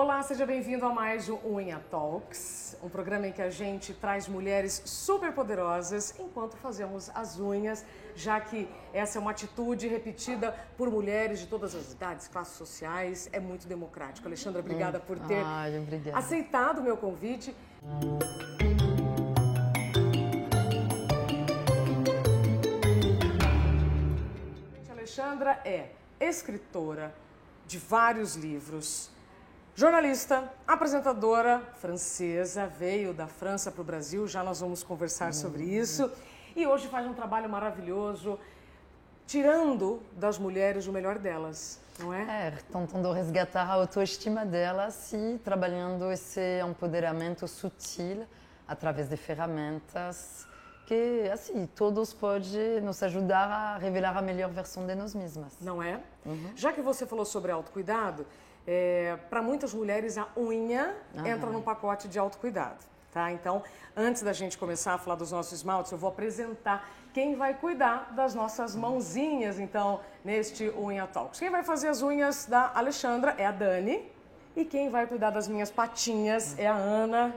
Olá, seja bem-vindo a mais um Unha Talks, um programa em que a gente traz mulheres super poderosas enquanto fazemos as unhas, já que essa é uma atitude repetida por mulheres de todas as idades, classes sociais, é muito democrático. Alexandra, obrigada por ter aceitado o meu convite. A Alexandra é escritora de vários livros, jornalista, apresentadora francesa, veio da França para o Brasil, já nós vamos conversar sobre isso. E hoje faz um trabalho maravilhoso, tirando das mulheres o melhor delas, não é? Tentando resgatar a autoestima delas e trabalhando esse empoderamento sutil através de ferramentas que, assim, todos podem nos ajudar a revelar a melhor versão de nós mesmas. Não é? Já que você falou sobre autocuidado, para muitas mulheres a unha entra num pacote de autocuidado, tá? Então, antes da gente começar a falar dos nossos esmaltes, eu vou apresentar quem vai cuidar das nossas mãozinhas, então, neste Unha Talks. Quem vai fazer as unhas da Alexandra é a Dani e quem vai cuidar das minhas patinhas é a Ana,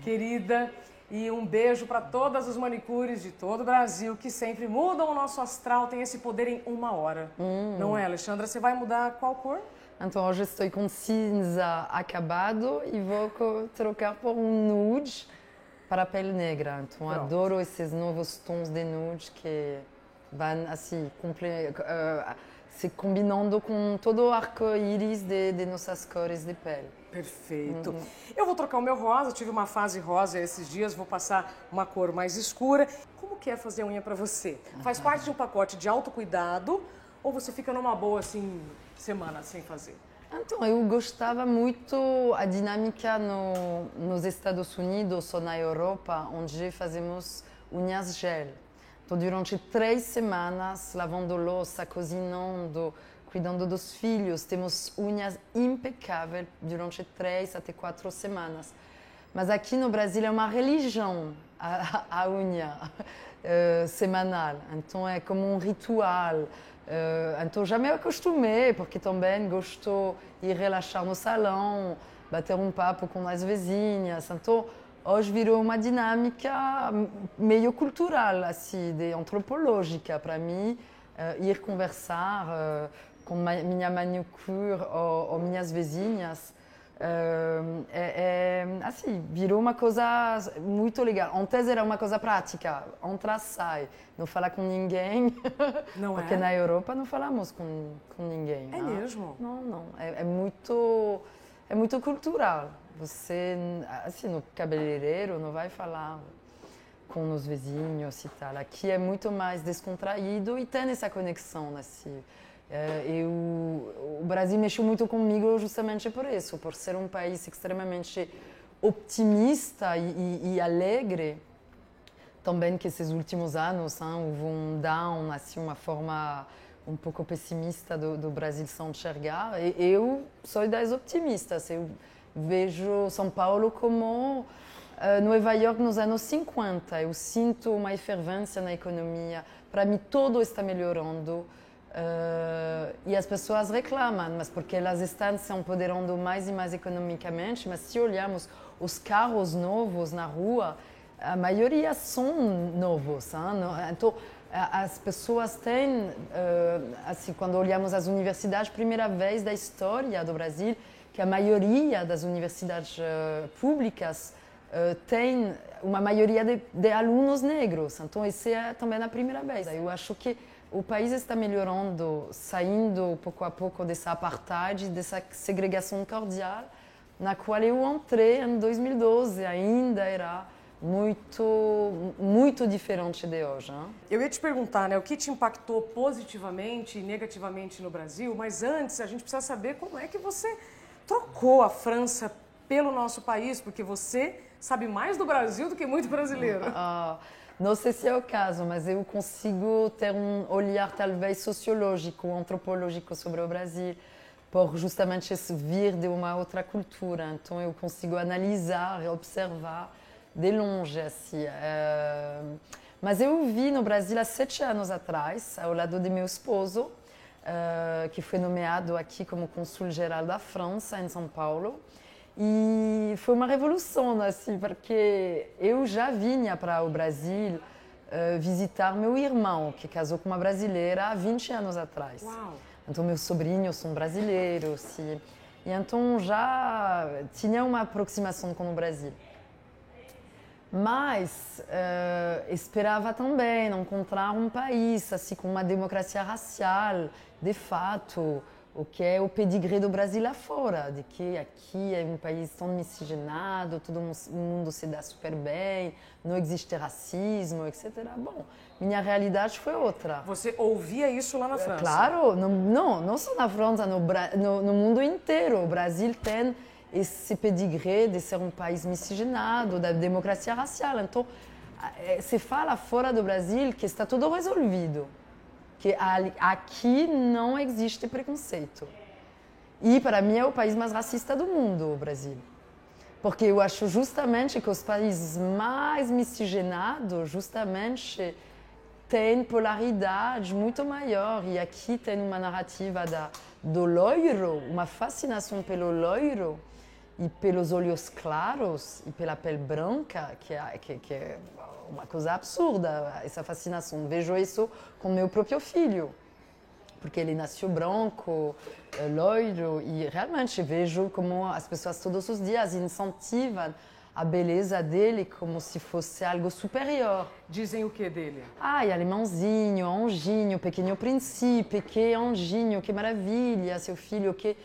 querida. E um beijo para todas as manicures de todo o Brasil que sempre mudam o nosso astral, tem esse poder em uma hora. Não é, Alexandra? Você vai mudar qual cor? Então hoje estou com cinza acabado e vou trocar por um nude para a pele negra. Então adoro esses novos tons de nude que vão assim, se combinando com todo o arco-íris de nossas cores de pele. Perfeito. Eu vou trocar o meu rosa, tive uma fase rosa esses dias, vou passar uma cor mais escura. Como que é fazer unha para você? Faz parte de um pacote de autocuidado ou você fica numa boa, assim, semana sem fazer? Então, eu gostava muito a dinâmica nos Estados Unidos ou na Europa, onde fazemos unhas gel. Então, durante 3 semanas, lavando louça, cozinhando, cuidando dos filhos, temos unhas impecáveis durante 3 até 4 semanas. Mas aqui no Brasil é uma religião a unha semanal, então é como um ritual. Então já me acostumei, porque também gosto de relaxar no salão, bater um papo com as vizinhas. Então hoje virou uma dinâmica meio cultural, assim, de antropológica para mim, ir conversar com minha manicure ou minhas vizinhas. Assim, virou uma coisa muito legal. Antes era uma coisa prática, entra, sai, não falar com ninguém, não porque na Europa não falamos com ninguém. É mesmo? Não, é muito cultural. Você, assim, no cabeleireiro não vai falar com os vizinhos e tal. Aqui é muito mais descontraído e tem essa conexão, assim. O Brasil mexeu muito comigo justamente por isso, por ser um país extremamente optimista e alegre. Também que esses últimos anos houve um down, assim, uma forma um pouco pessimista do Brasil se enxergar. E eu sou das optimistas. Eu vejo São Paulo como Nova York nos anos 50. Eu sinto uma efervescência na economia. Para mim, tudo está melhorando. E as pessoas reclamam, mas porque elas estão se empoderando mais e mais economicamente. Mas se olharmos os carros novos na rua, a maioria são novos. Então, as pessoas têm, assim, quando olhamos as universidades, primeira vez da história do Brasil, que a maioria das universidades públicas tem uma maioria de alunos negros. Então, essa é também a primeira vez. Eu acho que o país está melhorando, saindo pouco a pouco dessa apartheid, dessa segregação cordial, na qual eu entrei em 2012. Ainda era muito diferente de hoje. Hein? Eu ia te perguntar, né, o que te impactou positivamente e negativamente no Brasil, mas antes a gente precisa saber como é que você trocou a França pelo nosso país, porque você sabe mais do Brasil do que muito brasileiro. Não sei se é o caso, mas eu consigo ter um olhar talvez sociológico, antropológico sobre o Brasil, por justamente vir de uma outra cultura. Então eu consigo analisar e observar de longe, assim. Mas eu vi no Brasil há 7 anos atrás, ao lado de meu esposo, que foi nomeado aqui como cônsul-geral da França, em São Paulo. E foi uma revolução, assim, porque eu já vinha para o Brasil visitar meu irmão, que casou com uma brasileira há 20 anos atrás. Uau. Então, meus sobrinhos são brasileiros. E então, já tinha uma aproximação com o Brasil. Mas esperava também encontrar um país assim, com uma democracia racial, de fato, o que é o pedigree do Brasil lá fora, de que aqui é um país tão miscigenado, todo mundo se dá super bem, não existe racismo, etc. Bom, minha realidade foi outra. Você ouvia isso lá na França? Claro, não só na França, no mundo inteiro. O Brasil tem esse pedigree de ser um país miscigenado, da democracia racial. Então, se fala fora do Brasil que está tudo resolvido, que aqui não existe preconceito. E, para mim, é o país mais racista do mundo, o Brasil. Porque eu acho justamente que os países mais miscigenados, justamente, têm polaridade muito maior. E aqui tem uma narrativa do loiro, uma fascinação pelo loiro, e pelos olhos claros e pela pele branca, que é uma coisa absurda, essa fascinação. Vejo isso com meu próprio filho, porque ele nasceu branco, loiro, e realmente vejo como as pessoas todos os dias incentivam a beleza dele como se fosse algo superior. Dizem o que dele? Ai, alemãozinho, anjinho, pequeno príncipe, que anjinho, que maravilha, seu filho, que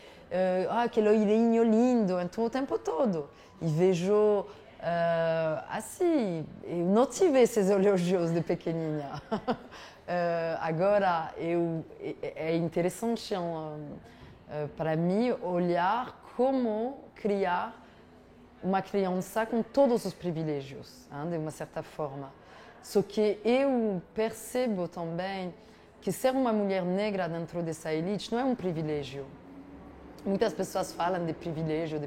loirinho lindo, então o tempo todo. E vejo, assim, eu não tive esses elogios de pequenininha. Agora, é interessante para mim olhar como criar uma criança com todos os privilégios, de uma certa forma. Só que eu percebo também que ser uma mulher negra dentro dessa elite não é um privilégio. Muitas pessoas falam de privilégio.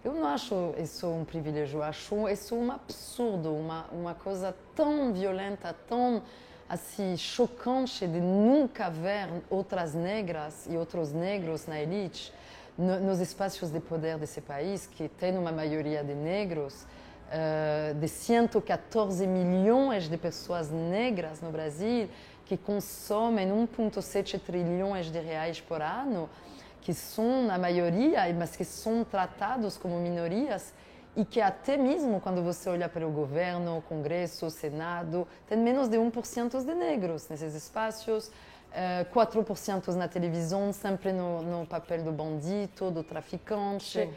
Eu não acho isso um privilégio, eu acho isso um absurdo, uma coisa tão violenta, tão assim, chocante de nunca ver outras negras e outros negros na elite, nos espaços de poder desse país, que tem uma maioria de negros, de 114 milhões de pessoas negras no Brasil, que consomem 1,7 trilhões de reais por ano, que são a maioria, mas que são tratados como minorias e que até mesmo quando você olha para o governo, o Congresso, o Senado, tem menos de 1% de negros nesses espaços, 4% na televisão, sempre no papel do bandido, do traficante,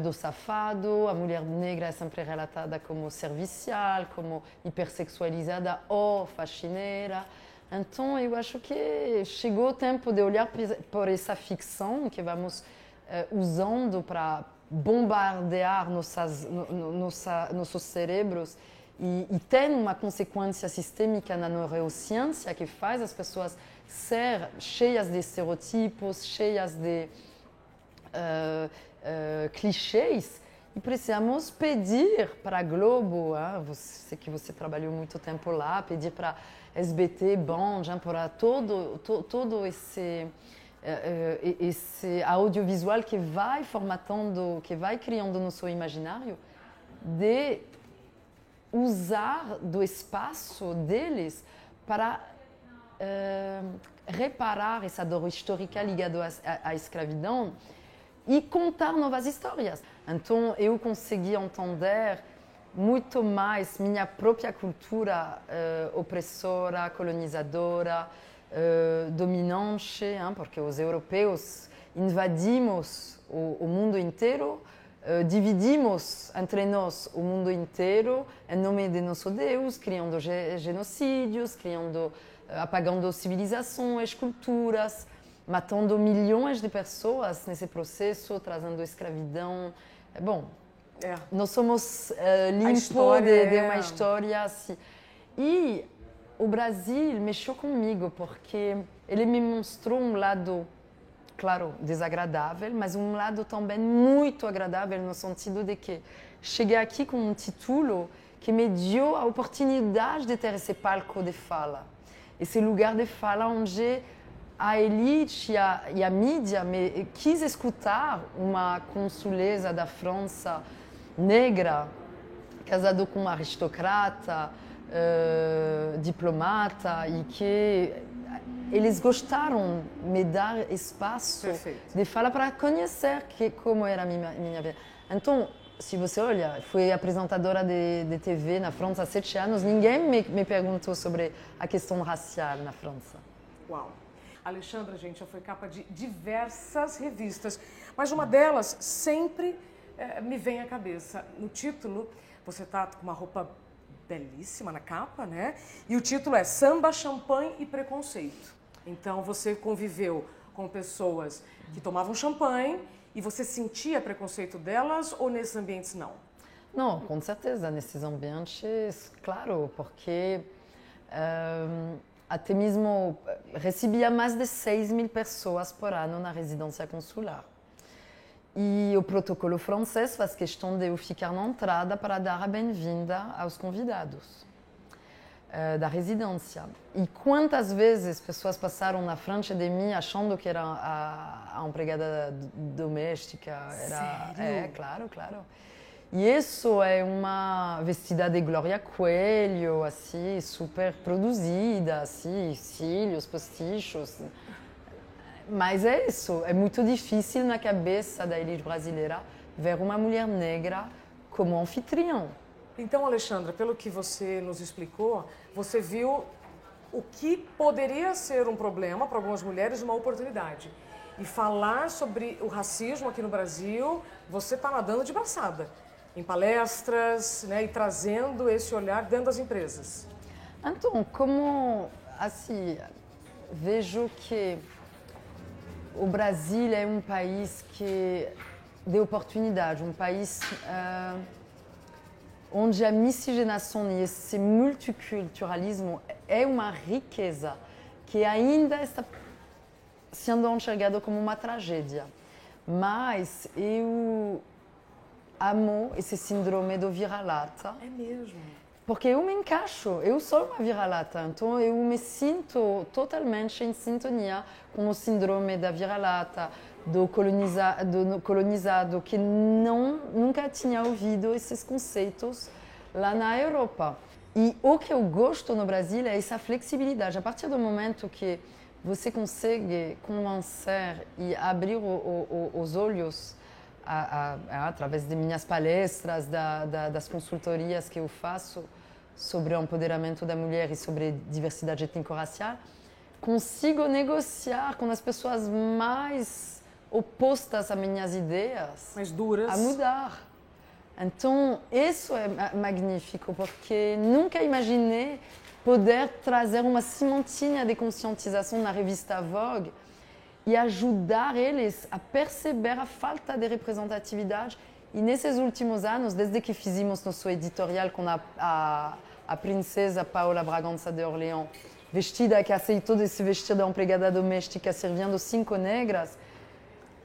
do safado. A mulher negra é sempre relatada como servicial, como hipersexualizada ou faxineira. Então, eu acho que chegou o tempo de olhar por essa ficção que vamos usando para bombardear nossos cérebros e tem uma consequência sistêmica na neurociência que faz as pessoas ser cheias de estereotipos, cheias de clichês. E precisamos pedir para a Globo, sei que você trabalhou muito tempo lá, pedir para SBT, Band, para todo esse audiovisual que vai formatando, que vai criando no seu imaginário, de usar do espaço deles para reparar essa dor histórica ligada à escravidão e contar novas histórias. Então, eu consegui entender muito mais minha própria cultura opressora, colonizadora, dominante, porque os europeus invadimos o mundo inteiro, dividimos entre nós o mundo inteiro em nome de nosso Deus, criando genocídios, apagando civilizações, culturas, matando milhões de pessoas nesse processo, trazendo escravidão. Bom, nós somos limpos de uma história assim. E o Brasil mexeu comigo, porque ele me mostrou um lado, claro, desagradável, mas um lado também muito agradável, no sentido de que cheguei aqui com um título que me deu a oportunidade de ter esse palco de fala. Esse lugar de fala onde a elite e a mídia quis escutar uma consuleza da França negra, casada com uma aristocrata, diplomata, e que eles gostaram de me dar espaço de falar para conhecer como era a minha vida. Então, se você olha, fui apresentadora de TV na França há 7 anos, ninguém me perguntou sobre a questão racial na França. Uau! Alexandra, gente, já foi capa de diversas revistas, mas uma delas sempre me vem à cabeça. No título, você está com uma roupa belíssima na capa, né? E o título é Samba, Champanhe e Preconceito. Então, você conviveu com pessoas que tomavam champanhe e você sentia preconceito delas ou nesses ambientes não? Não, com certeza, nesses ambientes, claro, porque até mesmo recebia mais de 6.000 pessoas por ano na residência consular. E o protocolo francês faz questão de eu ficar na entrada para dar a bem-vinda aos convidados da residência. E quantas vezes pessoas passaram na frente de mim achando que era a empregada doméstica? Sério? Claro, claro. E isso é uma vestida de Glória Coelho, assim, super produzida, assim, cílios, postichos. Mas é isso, é muito difícil na cabeça da elite brasileira ver uma mulher negra como anfitriã. Então, Alexandra, pelo que você nos explicou, você viu o que poderia ser um problema para algumas mulheres, uma oportunidade. E falar sobre o racismo aqui no Brasil, você está nadando de braçada, em palestras, né, e trazendo esse olhar dentro das empresas. Então, como, assim, vejo que o Brasil é um país de oportunidade, um país onde a miscigenação e esse multiculturalismo é uma riqueza que ainda está sendo enxergada como uma tragédia. Mas eu amo esse síndrome do vira-lata. É mesmo? Porque eu me encaixo, eu sou uma vira-lata, então eu me sinto totalmente em sintonia com o síndrome da vira-lata, do colonizado que nunca tinha ouvido esses conceitos lá na Europa. E o que eu gosto no Brasil é essa flexibilidade. A partir do momento que você consegue convencer e abrir os olhos através de minhas palestras, das consultorias que eu faço sobre o empoderamento da mulher e sobre diversidade étnico-racial, consigo negociar com as pessoas mais opostas a minhas ideias, mais duras, a mudar. Então, isso é magnífico, porque nunca imaginei poder trazer uma sementinha de conscientização na revista Vogue e ajudar eles a perceber a falta de representatividade. E nesses últimos anos, desde que fizemos nosso editorial com a princesa Paola Bragança de Orleans, vestida, que aceitou de se vestir de empregada doméstica servindo 5 negras,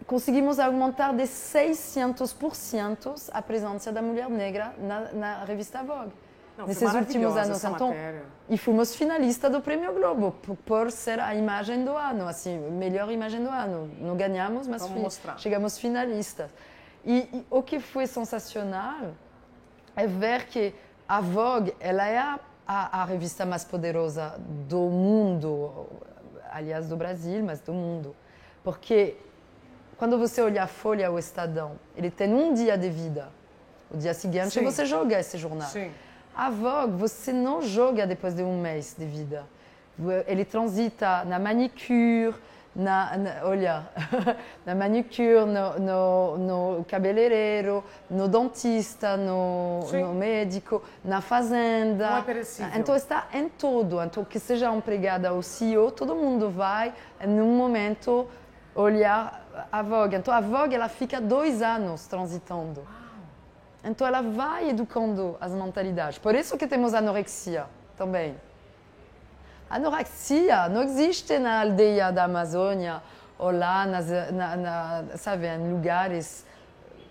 conseguimos aumentar de 600% a presença da mulher negra na revista Vogue. Nesses últimos anos. Então, e fomos finalistas do Prêmio Globo por ser a imagem do ano, assim, melhor imagem do ano. Não ganhamos, mas chegamos finalistas. E o que foi sensacional é ver que a Vogue, ela é a revista mais poderosa do mundo, aliás do Brasil, mas do mundo. Porque quando você olha a Folha ou o Estadão, ele tem um dia de vida. O dia seguinte você joga esse jornal. Sim. A Vogue, você não joga depois de um mês de vida. Ele transita na manicure, na manicure, no cabeleireiro, no dentista, no médico, na fazenda. Não é perecível. Então está em tudo. Então, que seja empregada ou CEO, todo mundo vai, num momento, olhar a Vogue. Então a Vogue, ela fica 2 anos transitando. Então ela vai educando as mentalidades. Por isso que temos anorexia também. Anorexia não existe na aldeia da Amazônia ou lá sabe, em lugares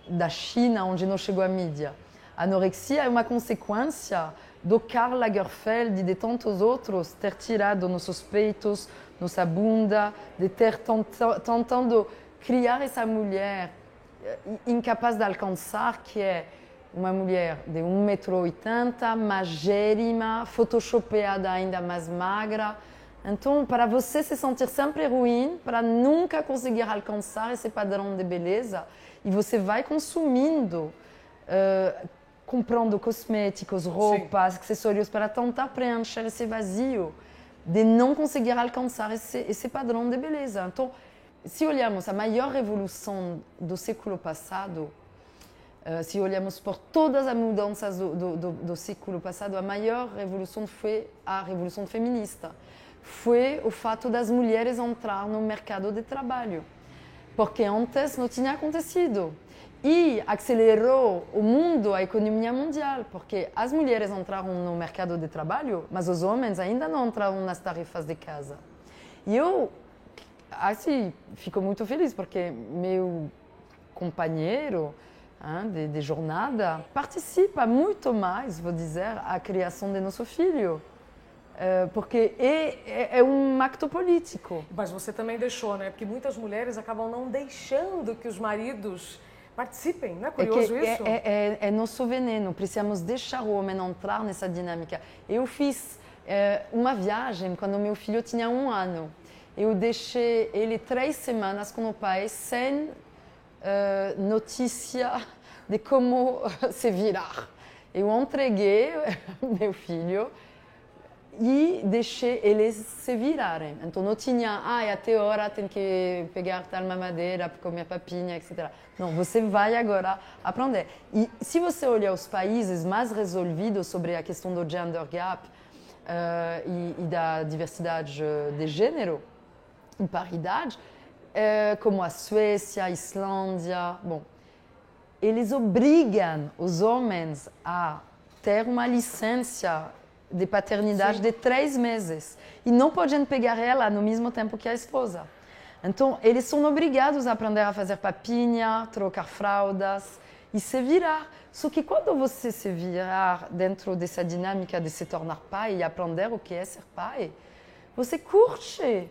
da China onde não chegou a mídia. Anorexia é uma consequência do Karl Lagerfeld e de tantos outros ter tirado nossos peitos, nossa bunda, de ter tentando criar essa mulher incapaz de alcançar, que é uma mulher de 1,80 m, magérrima, photoshopeada ainda mais magra. Então, para você se sentir sempre ruim, para nunca conseguir alcançar esse padrão de beleza, e você vai consumindo, comprando cosméticos, roupas, acessórios, para tentar preencher esse vazio de não conseguir alcançar esse padrão de beleza. Então, se olhamos a maior revolução do século passado, se olhamos por todas as mudanças do século passado, a maior revolução foi a revolução feminista. Foi o fato das mulheres entrar no mercado de trabalho, porque antes não tinha acontecido. E acelerou o mundo, a economia mundial, porque as mulheres entraram no mercado de trabalho, mas os homens ainda não entraram nas tarefas de casa. E eu, assim, fico muito feliz, porque meu companheiro de jornada participa muito mais, vou dizer, à criação de nosso filho. Porque é um acto político. Mas você também deixou, né? Porque muitas mulheres acabam não deixando que os maridos participem, não é curioso isso? É nosso veneno, precisamos deixar o homem entrar nessa dinâmica. Eu fiz uma viagem quando meu filho tinha 1 ano. Eu deixei ele 3 semanas com o pai sem notícia de como se virar. Eu entreguei meu filho e deixei eles se virarem. Então não tinha, até hora tem que pegar tal mamadeira, comer papinha, etc. Não, você vai agora aprender. E se você olhar os países mais resolvidos sobre a questão do gender gap e da diversidade de gênero e paridade, como a Suécia, a Islândia, eles obrigam os homens a ter uma licença de paternidade de 3 meses e não podem pegar ela no mesmo tempo que a esposa. Então, eles são obrigados a aprender a fazer papinha, trocar fraldas e se virar. Só que quando você se virar dentro dessa dinâmica de se tornar pai e aprender o que é ser pai, você curte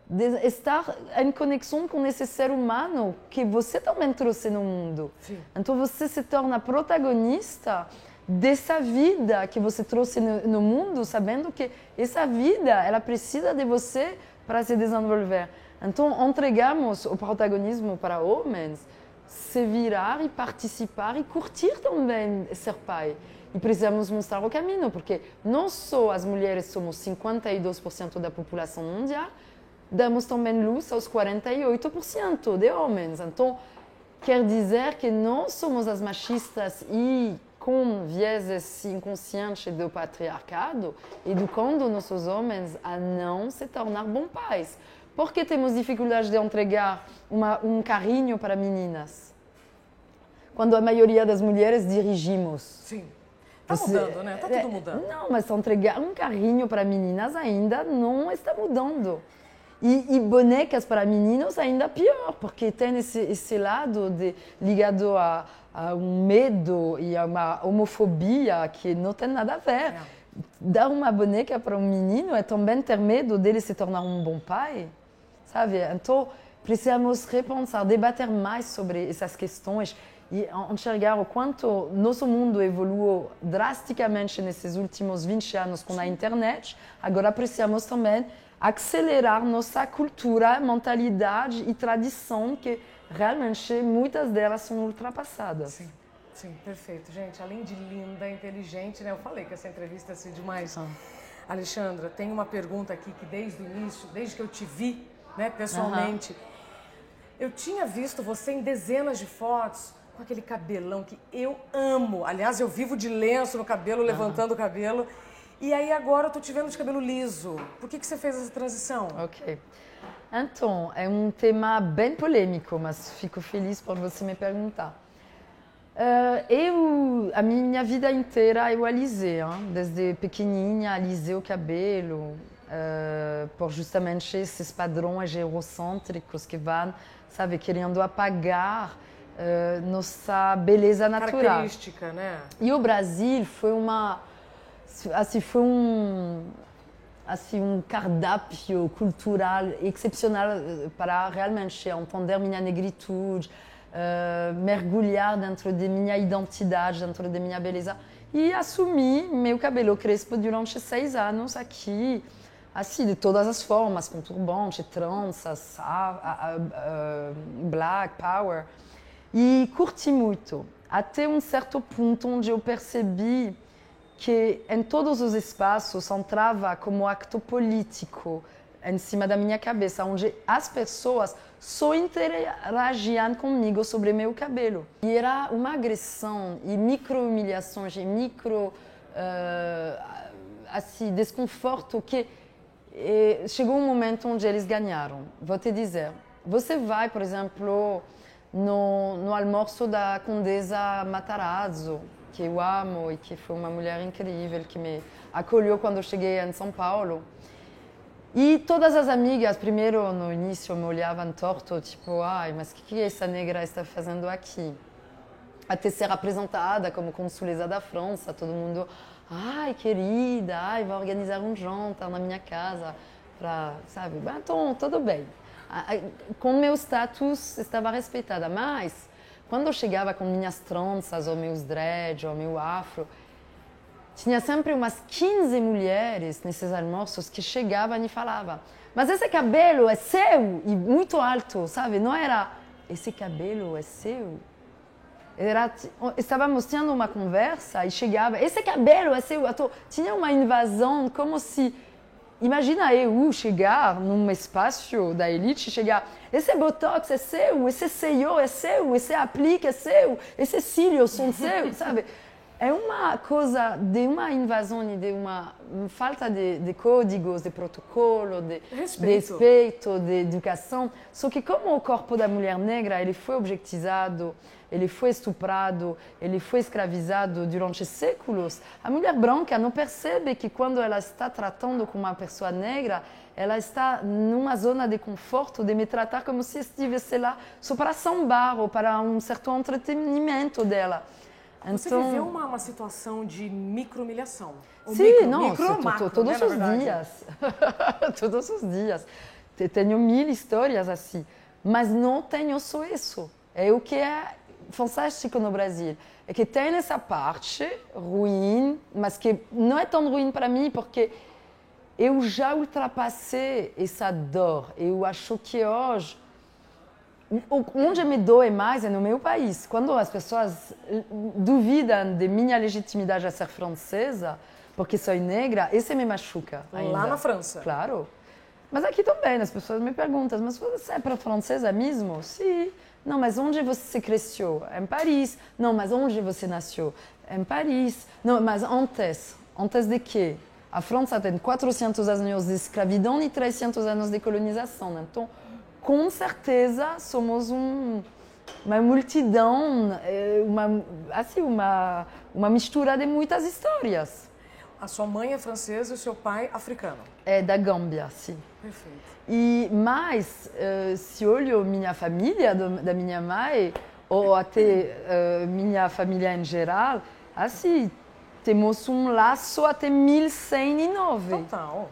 de estar em conexão com esse ser humano que você também trouxe no mundo. Sim. Então, você se torna protagonista dessa vida que você trouxe no mundo, sabendo que essa vida, ela precisa de você para se desenvolver. Então, entregamos o protagonismo para homens, se virar e participar e curtir também ser pai. E precisamos mostrar o caminho, porque não só as mulheres somos 52% da população mundial, damos também luz aos 48% de homens. Então, quer dizer que não somos as machistas e com vieses inconscientes do patriarcado, educando nossos homens a não se tornar bons pais. Por que temos dificuldade de entregar um carrinho para meninas? Quando a maioria das mulheres dirigimos. Sim. Está mudando, né? Está tudo mudando. Não, mas entregar um carrinho para meninas ainda não está mudando. E bonecas para meninos ainda pior, porque tem esse lado ligado a um medo e a uma homofobia que não tem nada a ver. Dar uma boneca para um menino é também ter medo dele se tornar um bom pai, sabe? Então, precisamos repensar, debater mais sobre essas questões e enxergar o quanto nosso mundo evoluiu drasticamente nesses últimos 20 anos com a internet. Agora precisamos também acelerar nossa cultura, mentalidade e tradição, que realmente muitas delas são ultrapassadas. Sim, sim, perfeito. Gente, além de linda, inteligente, né? Eu falei que essa entrevista ia ser demais. Alexandra, tem uma pergunta aqui que desde o início, desde que eu te vi, né, pessoalmente, eu tinha visto você em dezenas de fotos com aquele cabelão que eu amo. Aliás, eu vivo de lenço no cabelo, levantando o cabelo. E aí agora eu tô te vendo de cabelo liso. Por que você fez essa transição? Ok. Então, é um tema bem polêmico, mas fico feliz por você me perguntar. A minha vida inteira eu alisei, desde pequenininha alisei o cabelo, por justamente esses padrões eurocêntricos que vão, sabe, querendo apagar nossa beleza natural. Característica, né? E o Brasil foi assim, cardápio cultural excepcional para realmente entender minha negritude, mergulhar dentro de minha identidade, dentro de minha beleza. E assumi meu cabelo crespo durante 6 anos aqui, assim, de todas as formas, com turbante, tranças, black power. E curti muito, até um certo ponto onde eu percebi que em todos os espaços entrava como acto político em cima da minha cabeça, onde as pessoas só interagiam comigo sobre meu cabelo. E era uma agressão e micro-humilhações e assim, desconforto que chegou um momento onde eles ganharam. Vou te dizer, você vai, por exemplo, no almoço da Condesa Matarazzo, que eu amo e que foi uma mulher incrível, que me acolheu quando eu cheguei em São Paulo. E todas as amigas, primeiro no início, me olhavam torto, tipo, ai, mas o que essa negra está fazendo aqui? Até ser apresentada como consuleza da França, todo mundo, ai, querida, ai, vai organizar um jantar na minha casa, para, sabe? Então, tudo bem. Com meu status, estava respeitada, mas quando eu chegava com minhas tranças, ou meus dreads, ou meu afro, tinha sempre umas 15 mulheres nesses almoços que chegavam e falavam: mas esse cabelo é seu? E muito alto, sabe? Não era, esse cabelo é seu? Estávamos tendo uma conversa e chegava, esse cabelo é seu? Tinha uma invasão, como se... Imagina eu chegar num espaço da elite, chegar, esse botox é seu, esse seio é seu, esse aplique é seu, esses cílios são seus, sabe? É uma coisa de uma invasão e de uma falta de códigos, de protocolo, de respeito, de educação. Só que como o corpo da mulher negra ele foi objetizado, ele foi estuprado, ele foi escravizado durante séculos, a mulher branca não percebe que quando ela está tratando com uma pessoa negra, ela está numa zona de conforto de me tratar como se estivesse lá só para sambar ou para um certo entretenimento dela. Então, você viveu uma situação de micro-humilhação? Sim, não, macro, todos né, os dias. Todos os dias. Tenho 1000 histórias assim, mas não tenho só isso. É o que é fantástico no Brasil. É que tem essa parte ruim, mas que não é tão ruim para mim, porque eu já ultrapassei essa dor. Eu acho que hoje... Onde me doe mais é no meu país. Quando as pessoas duvidam de minha legitimidade a ser francesa, porque sou negra, isso me machuca ainda. Lá na França? Claro. Mas aqui também, as pessoas me perguntam, mas você é francesa mesmo? Sim. Não, mas onde você cresceu? Em Paris. Não, mas onde você nasceu? Em Paris. Não, mas antes. Antes de quê? A França tem 400 anos de escravidão e 300 anos de colonização. Então, com certeza somos uma multidão, uma mistura de muitas histórias. A sua mãe é francesa e o seu pai africano? É da Gâmbia, sim. Perfeito. Mas se olho minha família, da minha mãe, ou até minha família em geral, assim, temos um laço até 1109. Total.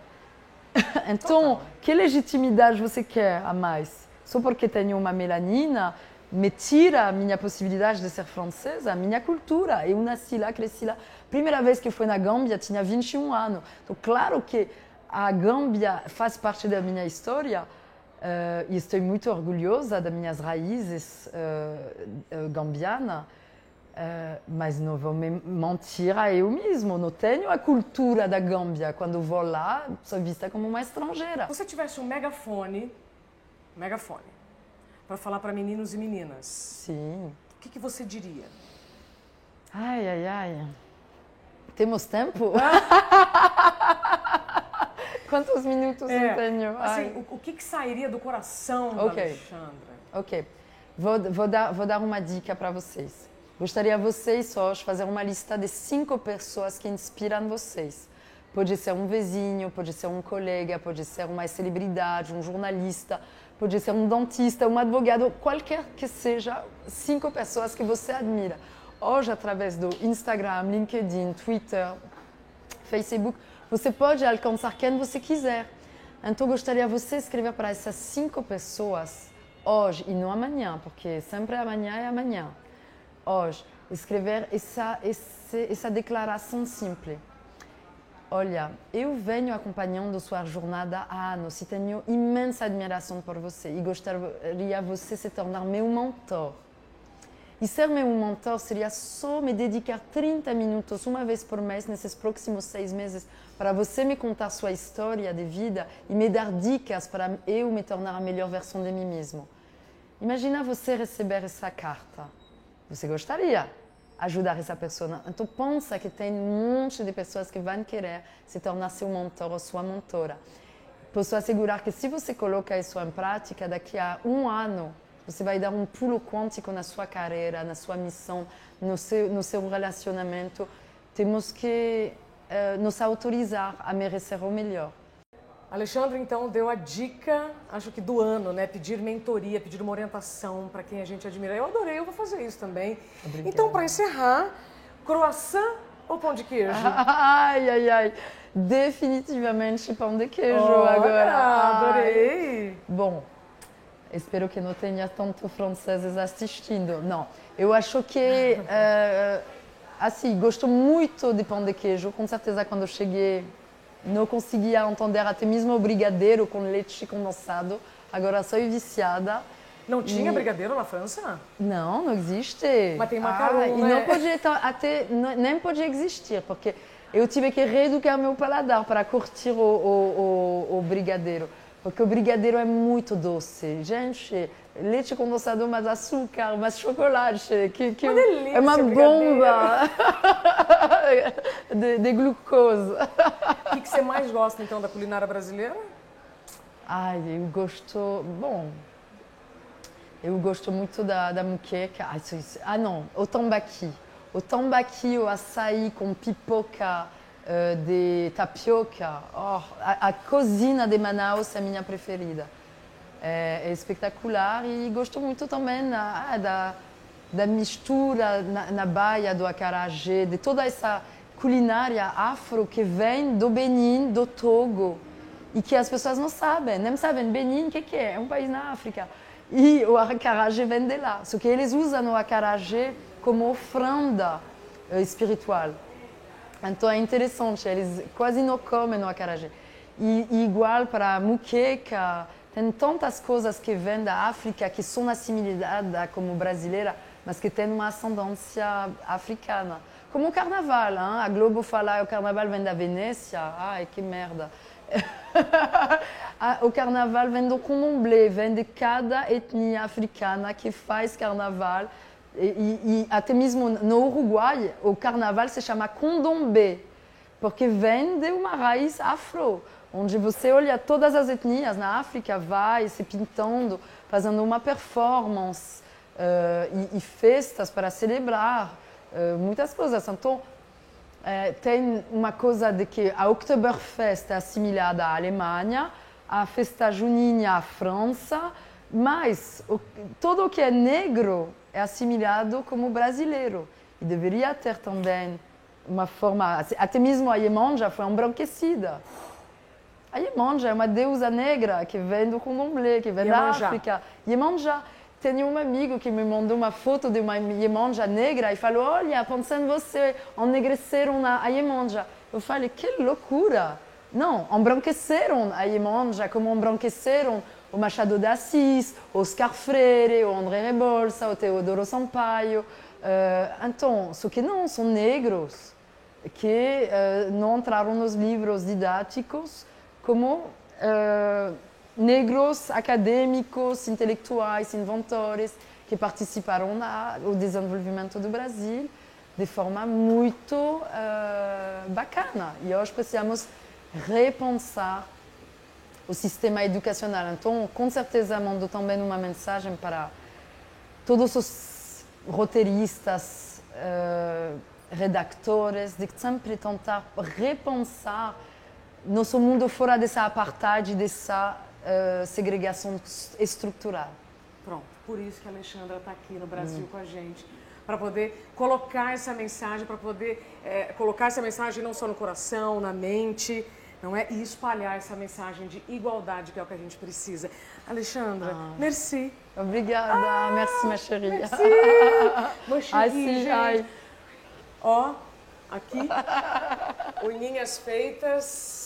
Então, que legitimidade você quer a mais? Só porque tenho uma melanina, me tira a minha possibilidade de ser francesa, a minha cultura. Eu nasci lá, cresci lá. Primeira vez que fui na Gâmbia, tinha 21 anos. Então, claro que a Gâmbia faz parte da minha história e estou muito orgulhosa das minhas raízes gambianas. Mas não vou me mentir a eu mesmo, não tenho a cultura da Gâmbia. Quando vou lá, sou vista como uma estrangeira. Se você tivesse um megafone, para falar para meninos e meninas, sim, o que você diria? Ai. Temos tempo? Quantos minutos eu tenho? Assim, o que sairia do coração da Alexandra? Ok, vou dar uma dica para vocês. Gostaria vocês hoje fazer uma lista de 5 pessoas que inspiram vocês. Pode ser um vizinho, pode ser um colega, pode ser uma celebridade, um jornalista, pode ser um dentista, um advogado, qualquer que seja, 5 pessoas que você admira. Hoje, através do Instagram, LinkedIn, Twitter, Facebook, você pode alcançar quem você quiser. Então, gostaria de você escrever para essas 5 pessoas hoje e não amanhã, porque sempre amanhã é amanhã. Hoje, escrever essa declaração simples. Olha, eu venho acompanhando sua jornada há anos e tenho imensa admiração por você e gostaria de você se tornar meu mentor. E ser meu mentor seria só me dedicar 30 minutos uma vez por mês nesses próximos 6 meses para você me contar sua história de vida e me dar dicas para eu me tornar a melhor versão de mim mesmo. Imagina você receber essa carta. Você gostaria de ajudar essa pessoa? Então pensa que tem um monte de pessoas que vão querer se tornar seu mentor ou sua mentora. Posso assegurar que se você coloca isso em prática, daqui a 1 ano, você vai dar um pulo quântico na sua carreira, na sua missão, no seu relacionamento. Temos que nos autorizar a merecer o melhor. Alexandre, então, deu a dica, acho que do ano, né? Pedir mentoria, pedir uma orientação para quem a gente admira. Eu adorei, eu vou fazer isso também. Obrigada. Então, para encerrar, croissant ou pão de queijo? Ai, ai, ai. Definitivamente pão de queijo agora. Adorei. Bom, espero que não tenha tanto franceses assistindo. Não, eu acho que, assim, gosto muito de pão de queijo. Com certeza, quando eu cheguei, não conseguia entender até mesmo o brigadeiro com leite condensado. Agora sou viciada. Não tinha brigadeiro na França? Não, não existe. Mas tem macarrão, E né? não podia, nem podia existir, porque eu tive que reeducar meu paladar para curtir o brigadeiro. Porque o brigadeiro é muito doce. Gente, leite condensado, mais açúcar, mais chocolate. Uma delícia, é uma bomba de glucose. O que você mais gosta, então, da culinária brasileira? Ai, eu gosto... Bom, eu gosto muito da muqueca. Não, o tambaqui. O tambaqui, o açaí com pipoca de tapioca. Oh, a cozinha de Manaus é a minha preferida. É espetacular e gosto muito também da mistura na Bahia do acarajé, de toda essa culinária afro que vem do Benin, do Togo e que as pessoas não sabem, nem sabem. Benin, o que é? É um país na África. E o acarajé vem de lá. Só que eles usam o acarajé como ofrenda espiritual. Então é interessante, eles quase não comem o acarajé. E igual para a muqueca, tem tantas coisas que vêm da África que são assimiladas como brasileira, mas que têm uma ascendência africana. Como o carnaval, hein? A Globo fala que o carnaval vem da Venécia. Ai, que merda. O carnaval vem do candomblé, vem de cada etnia africana que faz carnaval. E até mesmo no Uruguai, o carnaval se chama candomblé, porque vem de uma raiz afro, onde você olha todas as etnias na África, vai se pintando, fazendo uma performance e festas para celebrar muitas coisas. Então, tem uma coisa de que a Oktoberfest é assimilada à Alemanha, a festa junina à França, mas tudo o que é negro é assimilado como brasileiro. E deveria ter também uma forma... Até mesmo a Iemonja foi embranquecida. A Iemonja é uma deusa negra que vem do candomblé, que vem da África. Iemonja. Tenho um amigo que me mandou uma foto de uma Iemonja negra e falou: olha, pensando em você, ennegreceram a Iemonja. Eu falei: que loucura! Não, embranqueceram a Iemonja como embranqueceram o Machado de Assis, o Oscar Freire, o André Rebouça, o Teodoro Sampaio. Então, só que não, são negros que não entraram nos livros didáticos como negros acadêmicos, intelectuais, inventores, que participaram no desenvolvimento do Brasil de forma muito bacana. E hoje precisamos repensar o sistema educacional. Então, com certeza, mando também uma mensagem para todos os roteiristas, redactores, de sempre tentar repensar nosso mundo fora dessa apartheid, dessa segregação estrutural. Pronto, por isso que a Alexandra está aqui no Brasil com a gente. para poder colocar essa mensagem, para poder colocar essa mensagem não só no coração, na mente, não é? E espalhar essa mensagem de igualdade, que é o que a gente precisa. Alexandra, merci. Obrigada, merci, ma chérie. Merci. Mon chéri, gente. Ó, aqui, unhinhas feitas.